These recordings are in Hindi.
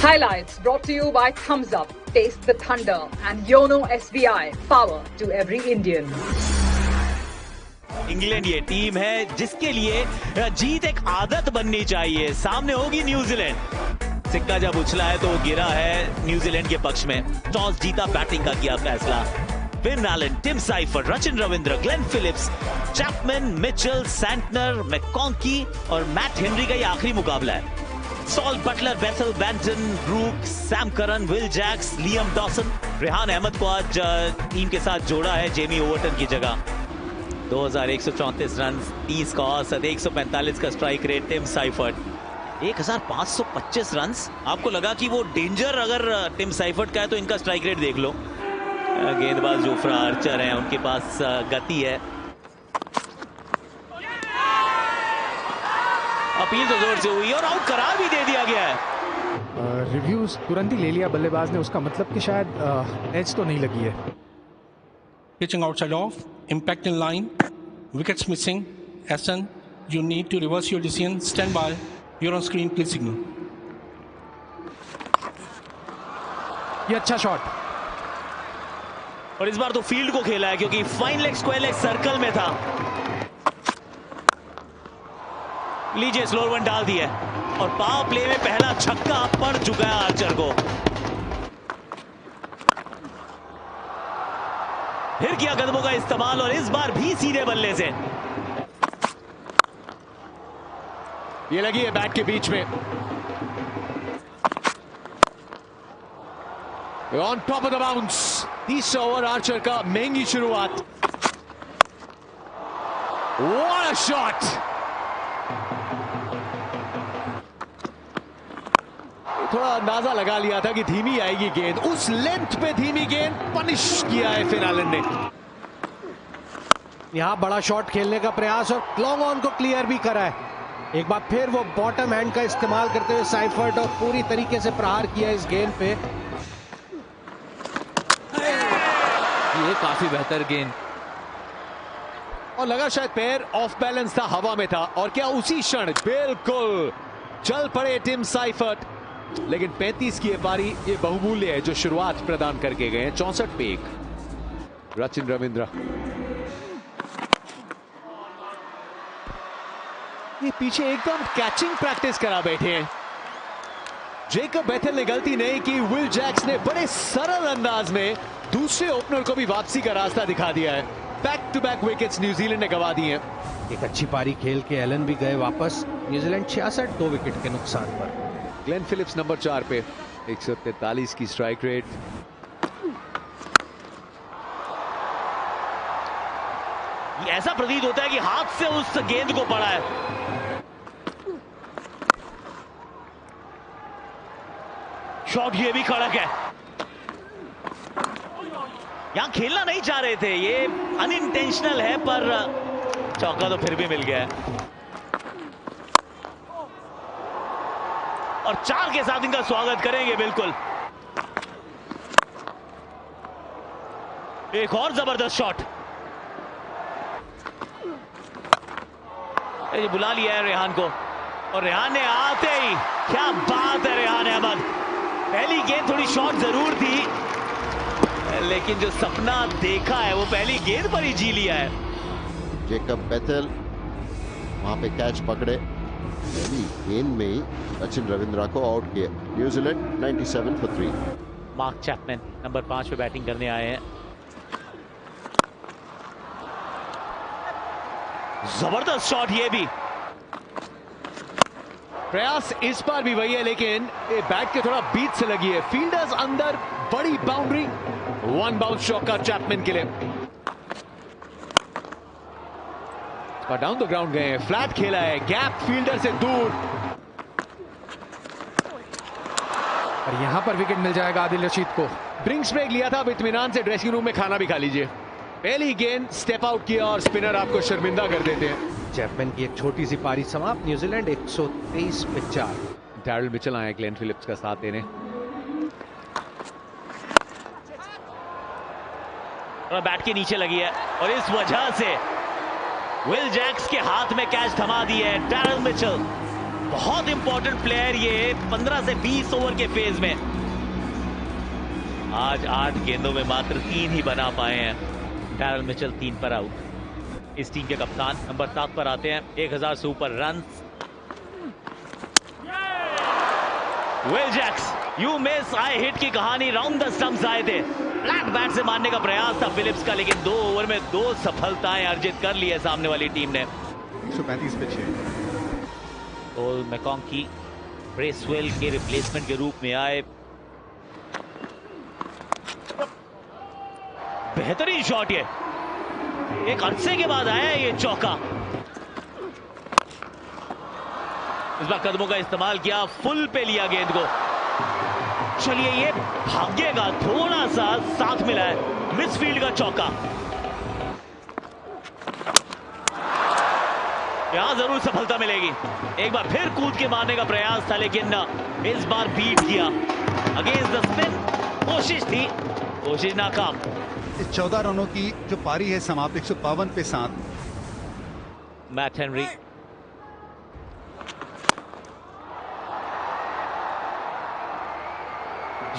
Highlights brought to you by Thumbs Up, Taste the Thunder, and Yono SBI, power to every Indian. England ये टीम है जिसके लिए जीत एक आदत बननी चाहिए। सामने होगी न्यूजीलैंड। सिक्का जब उछला है तो वो गिरा है न्यूजीलैंड के पक्ष में। टॉस जीता, बैटिंग का किया फैसला। Finn Allen, Tim Seifert, Rachin Ravindra, Glenn Phillips, Chapman, Mitchell, Santner, McConchie और मैट हेनरी का ये आखिरी मुकाबला है। Salt Buttler, Bethell Banton, Brook, Sam Curran, Will Jacks, Liam Dawson, Rehan Ahmed को आज टीम के साथ जोड़ा है जेमी ओवर्टन की जगह। 2134 रन, 30 का औसत, 145 का strike rate. Tim Seifert 1525 run. आपको लगा कि वो डेंजर अगर टिम साइफर्ट का है तो इनका स्ट्राइक रेट देख लो। गेंदबाज जोफ्रा आर्चर हैं, उनके पास गति है। अपील तो जोर से हुई और आउट करार भी दे दिया गया है। रिव्यूज तुरंत ही ले लिया बल्लेबाज ने, उसका मतलब कि शायद एज तो नहीं लगी है। Pitching outside off, impact in line, wickets missing. Hassan, you need to reverse your decision. Stand by. You're on screen. Please signal. ये अच्छा शॉट, और इस बार तो फील्ड को खेला है क्योंकि fine leg square leg circle में था। लीजिए स्लोअर वन डाल दिया और पावर प्ले में पहला छक्का पड़ चुका है आर्चर को। फिर किया कदमों का इस्तेमाल और इस बार भी सीधे बल्ले से। ये लगी है बैट के बीच में। On top of the bounce. 30 over Archer का महंगी शुरुआत। What a shot. थोड़ा अंदाजा लगा लिया था कि धीमी आएगी गेंद, उस लेंथ पे धीमी गेंद पनिश किया है फिन एलन ने। यहां बड़ा शॉट खेलने का प्रयास और लॉन्ग ऑन को क्लियर भी करा है। एक बार फिर वो बॉटम हैंड का इस्तेमाल करते हुए साइफर्ट और पूरी तरीके से प्रहार किया इस गेंद पे। ये काफी बेहतर गेंद और लगा शायद पैर ऑफ बैलेंस था, हवा में था और क्या उसी क्षण बिल्कुल चल पड़े टिम साइफर्ट। लेकिन 35 की ये पारी ये बहुमूल्य है जो शुरुआत प्रदान करके गए हैं। 64 पे 1। रचिन रविंद्र ये पीछे एकदम कैचिंग प्रैक्टिस करा बैठे हैं। जेकब बेथल ने गलती नहीं की। विल जैक्स ने बड़े सरल अंदाज में दूसरे ओपनर को भी वापसी का रास्ता दिखा दिया है। Back to back wickets New Zealand ने गंवा दी हैं। एक अच्छी पारी खेल के एलन भी गए वापस। न्यूजीलैंड 66 2 विकेट के नुकसान पर। ग्लेन फिलिप्स नंबर 4 पे 143 की स्ट्राइक रेट। ऐसा प्रतीत होता है कि हाथ से उस गेंद को पड़ा है। शॉट ये भी कड़क है। यहां खेलना नहीं चाह रहे थे, ये अनइंटेंशनल है पर चौका तो फिर भी मिल गया है। और 4 के साथ इनका स्वागत करेंगे बिल्कुल। एक और जबरदस्त शॉट। ये बुला लिया है रेहान को और रेहान ने आते ही, क्या बात है रेहान अहमद। पहली गेंद थोड़ी शॉट जरूर थी लेकिन जो सपना देखा है वो पहली गेंद पर ही जी लिया है। जेकब बेथल वहां पे कैच पकड़े, पहली गेंद में ही रचिन रविंद्र को आउट किया। New Zealand 97 for 3। Mark Chapman number 5 पे बैटिंग करने आए हैं। जबरदस्त शॉट ये भी। प्रयास इस बार भी वही है लेकिन बैट के थोड़ा बीच से लगी है। फील्डर्स अंदर, बड़ी बाउंड्री। 1 बाउंस चौका चैपमैन के लिए। डाउन द ग्राउंड गए हैं, फ्लैट खेला है, गैप फील्डर से दूर। और यहां पर विकेट मिल जाएगा आदिल रशीद को। ड्रिंक्स ब्रेक लिया था, अब इत्मीनान से ड्रेसिंग रूम में खाना भी खा लीजिए। पहली गेंद स्टेप आउट किया और स्पिनर आपको शर्मिंदा कर देते हैं। चैपमैन की एक छोटी सी पारी समाप्त। न्यूजीलैंड 123 पे 4। डैरिल मिचेल आए ग्लेन फिलिप्स का साथ देने। और बैट के नीचे लगी है और इस वजह से विल जैक्स के हाथ में कैच थमा दी है डैरिल मिचेल। बहुत इंपॉर्टेंट प्लेयर ये 15 से 20 ओवर के फेज में। आज 8 गेंदों में मात्र 3 ही बना पाए हैं। डैरल मिचेल 3 पर आउट। इस टीम के कप्तान नंबर 7 पर आते हैं, 1000 से ऊपर run. Will Jacks, you miss I hit की कहानी राउंड द स्टंप्स आए थे। फ्लैट बैट से मारने का प्रयास था फिलिप्स का, लेकिन 2 ओवर में 2 सफलताएं अर्जित कर ली है सामने वाली टीम ने। 135 पिच है। और मैकॉन्की ब्रेसवेल के रिप्लेसमेंट के रूप में आए। बेहतरीन शॉट, ये एक अरसे के बाद आया है ये चौका। इस बार कदमों का इस्तेमाल किया, फुल पे लिया गेंद को। चलिए ये भाग्य का थोड़ा सा साथ मिला है, मिसफील्ड का चौका। यहां जरूर सफलता मिलेगी। एक बार फिर कूद के मारने का प्रयास था, लेकिन इस बार बीट किया अगेंस्ट द स्पिन। कोशिश थी, कोशिश नाकाम। इस 14 रनों की जो पारी है समाप्त 152 पे 7। मैट हेनरी,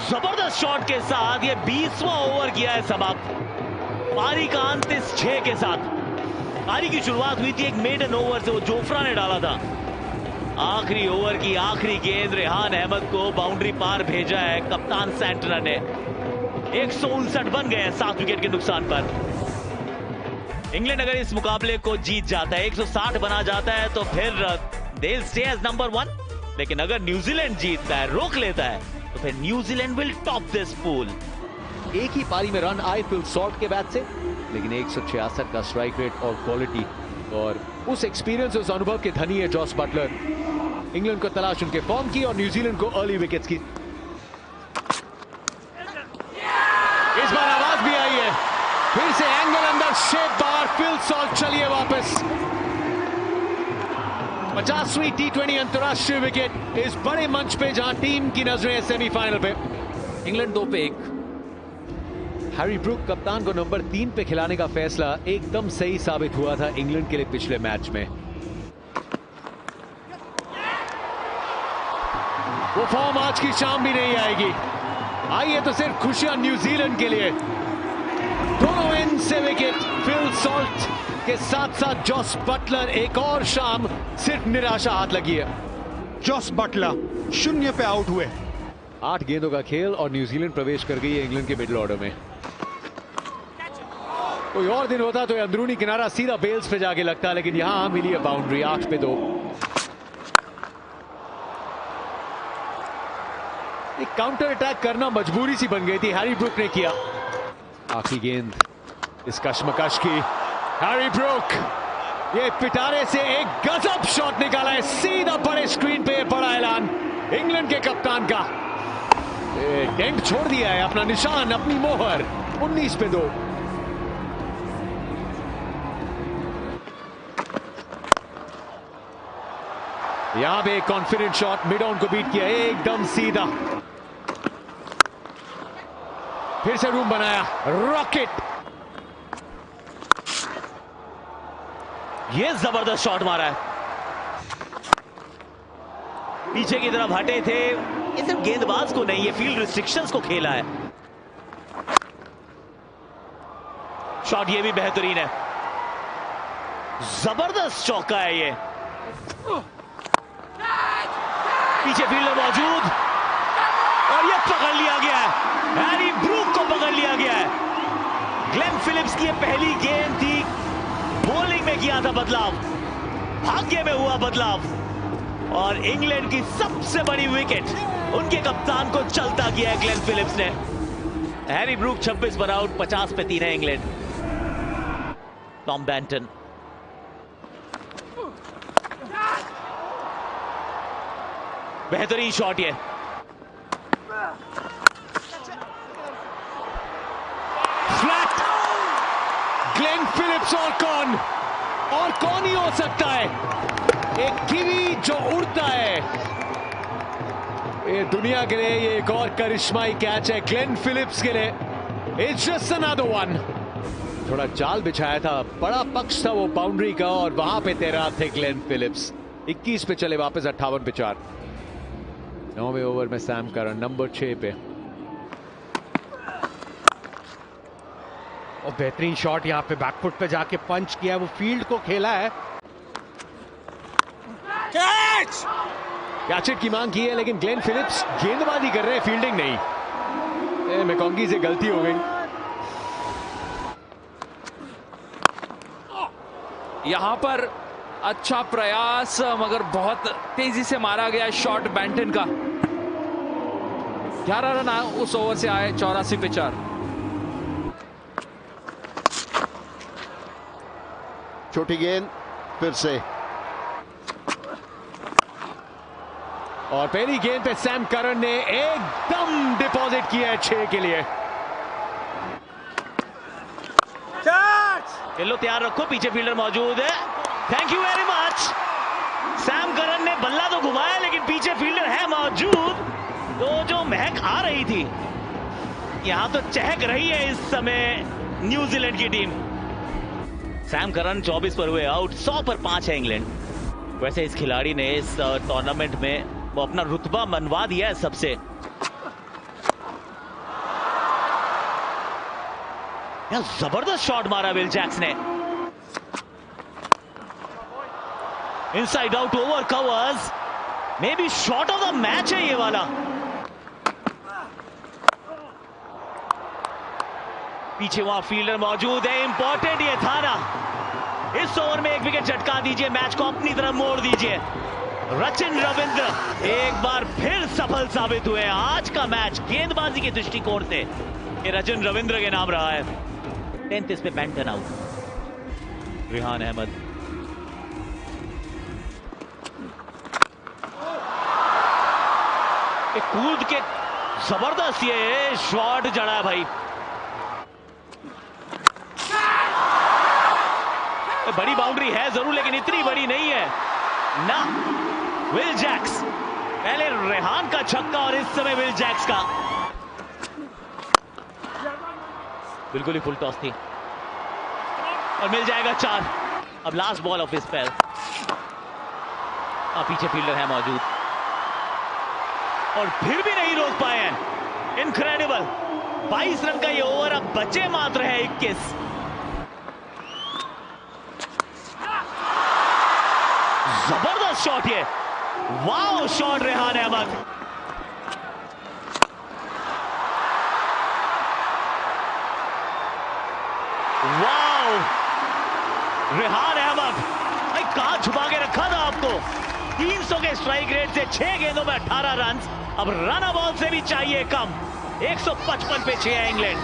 जबरदस्त शॉट के साथ ये 20वां ओवर किया है समाप्त। पारी का अंत इस 6 के साथ। पारी की शुरुआत हुई थी एक मेडन ओवर से, वो जोफ्रा ने डाला था। आखिरी ओवर की आखिरी गेंद रेहान अहमद को बाउंड्री पार भेजा है कप्तान सैंटनर ने। 159 बन गए हैं 7 विकेट के नुकसान पर। इंग्लैंड अगर इस मुकाबले को जीत जाता है, 160 बना जाता है, तो फिर they'll stay as number 1। लेकिन अगर न्यूजीलैंड जीतता है, रोक लेता है, तो फिर New Zealand will top this pool. एक ही पारी में रन आए फिल सॉल्ट के बैट से, लेकिन 166 का स्ट्राइक रेट और क्वालिटी और उस एक्सपीरियंस, उस अनुभव के धनी है जॉस बटलर। इंग्लैंड को तलाश उनके फॉर्म की और न्यूजीलैंड को अर्ली विकेट्स की। इस बार आवाज भी आई है, फिर से एंगल अंदर, शेप बार, फिल सॉल्ट चलिए वापस। 50वीं T20 अंतरराष्ट्रीय विकेट इस बड़े मंच पे जहां टीम की नजरें सेमीफाइनल पे। इंग्लैंड 2 पे 1। हैरी ब्रूक कप्तान को नंबर 3 पे खिलाने का फैसला एकदम सही साबित हुआ था इंग्लैंड के लिए पिछले मैच में। वो फॉर्म आज की शाम भी नहीं आएगी। आइए तो सिर्फ खुशियां न्यूजीलैंड के लिए। दोनों एंड से विकेट, फिल सॉल्ट के साथ साथ जॉस बटलर। एक और शाम सिर्फ निराशा हाथ लगी है। जॉस बटलर 0 पे आउट हुए। 8 गेंदों का खेल और न्यूजीलैंड प्रवेश कर गई है इंग्लैंड के मिडिल ऑर्डर में। कोई और दिन होता तो अंदरूनी किनारा सीधा बेल्स पे जाके लगता, लेकिन यहां मिली है बाउंड्री 8 पे 2। एक काउंटर अटैक करना मजबूरी सी बन गई थी, हैरी ब्रूक ने किया। आखिरी गेंद इस कशमकश की, हैरी ब्रूक ये पिटारे से एक गजब शॉट निकाला है, सीधा बड़े स्क्रीन पे बड़ा ऐलान इंग्लैंड के कप्तान का। डेंट छोड़ दिया है, अपना निशान, अपनी मोहर। 19 पे 2। यहां पे कॉन्फिडेंट शॉट, मिड ऑन को बीट किया एकदम सीधा। फिर से रूम बनाया, रॉकेट। ये जबरदस्त शॉट मारा है, पीछे की तरफ हटे थे। ये सिर्फ गेंदबाज को नहीं, ये फील्ड रिस्ट्रिक्शंस को खेला है। शॉट ये भी बेहतरीन है, जबरदस्त चौका है ये। पीछे फील्डर मौजूद और ये पकड़ लिया गया है, हैरी ब्रूक को पकड़ लिया गया है। ग्लेन फिलिप्स की ये पहली गेंद थी, बॉलिंग में किया था बदलाव, भाग्य में हुआ बदलाव और इंग्लैंड की सबसे बड़ी विकेट उनके कप्तान को चलता किया है ग्लेन फिलिप्स ने। हैरी ब्रूक 26 पर आउट, 50 पे 3 है इंग्लैंड। टॉम बैंटन, बेहतरीन शॉट ये, फ्लैट। ग्लेन फिलिप्स और कौन ही हो सकता है, एक कीवी जो उड़ता है। ये दुनिया के लिए ये एक और करिश्माई कैच है ग्लेन फिलिप्स के लिए। It's just another one. थोड़ा जाल बिछाया था, बड़ा पक्ष था वो बाउंड्री का और वहां पे तैनात थे ग्लेन फिलिप्स। 21 पे चले वापस 58 पे 4। 9वें ओवर में सैम करन नंबर 6 पे। और बेहतरीन शॉट यहां पे बैकफुट पे जाके पंच किया, वो फील्ड को खेला है। कैच की मांग की है लेकिन ग्लेन फिलिप्स गेंदबाजी कर रहे हैं, फील्डिंग नहीं। मैकॉन्गी से गलती हो गई। यहां पर अच्छा प्रयास मगर बहुत तेजी से मारा गया शॉट बैंटन का। 11 रन उस ओवर से आए 84 पे 4। छोटी गेंद फिर से, और पहली गेंद पे सैम करन ने एकदम डिपॉजिट किया है 6 के लिए। लो तैयार रखो, पीछे फील्डर मौजूद है। Thank you very much. Sam Curran ने बल्ला तो घुमाया लेकिन पीछे फील्डर है मौजूद। तो जो महक आ रही थी यहां तो चहक रही है इस समय न्यूजीलैंड की टीम। सैम करन 24 पर हुए आउट, 100 पर 5 है इंग्लैंड। वैसे इस खिलाड़ी ने इस टूर्नामेंट में वो अपना रुतबा मनवा दिया है सबसे। जबरदस्त शॉट मारा विल जैक्स ने। Inside out over covers, may be shot of the match है ये वाला। पीछे वहां फील्डर मौजूद है, इंपॉर्टेंट ये था ना। इस ओवर में एक विकेट झटका दीजिए, मैच को अपनी तरफ मोड़ दीजिए। रचिन रविंद्र एक बार फिर सफल साबित हुए। आज का मैच गेंदबाजी के दृष्टिकोण से ये रचिन रविंद्र के नाम रहा है। 10th इस पे बैंटन आउट। रिहान अहमद, कूद के जबरदस्त ये शॉट जड़ा है भाई। बड़ी बाउंड्री है जरूर लेकिन इतनी बड़ी नहीं है ना। विल जैक्स, पहले रेहान का छक्का और इस समय विल जैक्स का। बिल्कुल ही फुल टॉस थी और मिल जाएगा 4। अब लास्ट बॉल ऑफ स्पेल। पीछे फील्डर है मौजूद और फिर भी नहीं रोक पाए हैं। इनक्रेडिबल। 22 रन का ये ओवर, अब बचे मात्र है 21। जबरदस्त शॉट ये, wow shot Rehan Ahmed. Wow Rehan Ahmed, भाई कहां छुपा के रखा था आपको। 300 के स्ट्राइक रेट से 6 गेंदों में 18 रन। अब रन बॉल से भी चाहिए कम। 155 पे 6 है इंग्लैंड।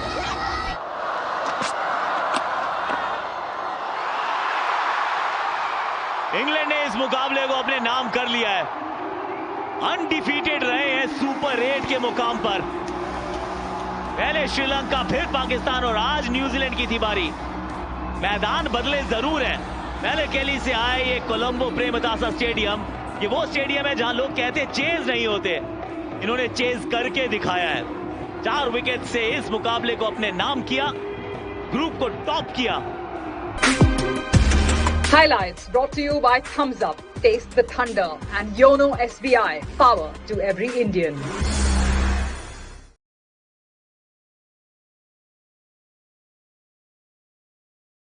इंग्लैंड ने इस मुकाबले को अपने नाम कर लिया है। अनडिफीटेड रहे हैं सुपर 8 के मुकाम पर। पहले श्रीलंका, फिर पाकिस्तान और आज न्यूजीलैंड की थी बारी। मैदान बदले जरूर हैं। पहले केली से आए ये कोलंबो प्रेमदासा स्टेडियम, ये वो स्टेडियम है जहां लोग कहते चेज नहीं होते। इन्होंने चेज करके दिखाया है। 4 विकेट से इस मुकाबले को अपने नाम किया, ग्रुप को टॉप किया। Highlights brought to you by Thumbs Up. Taste the thunder and YONO SBI. Power to every Indian.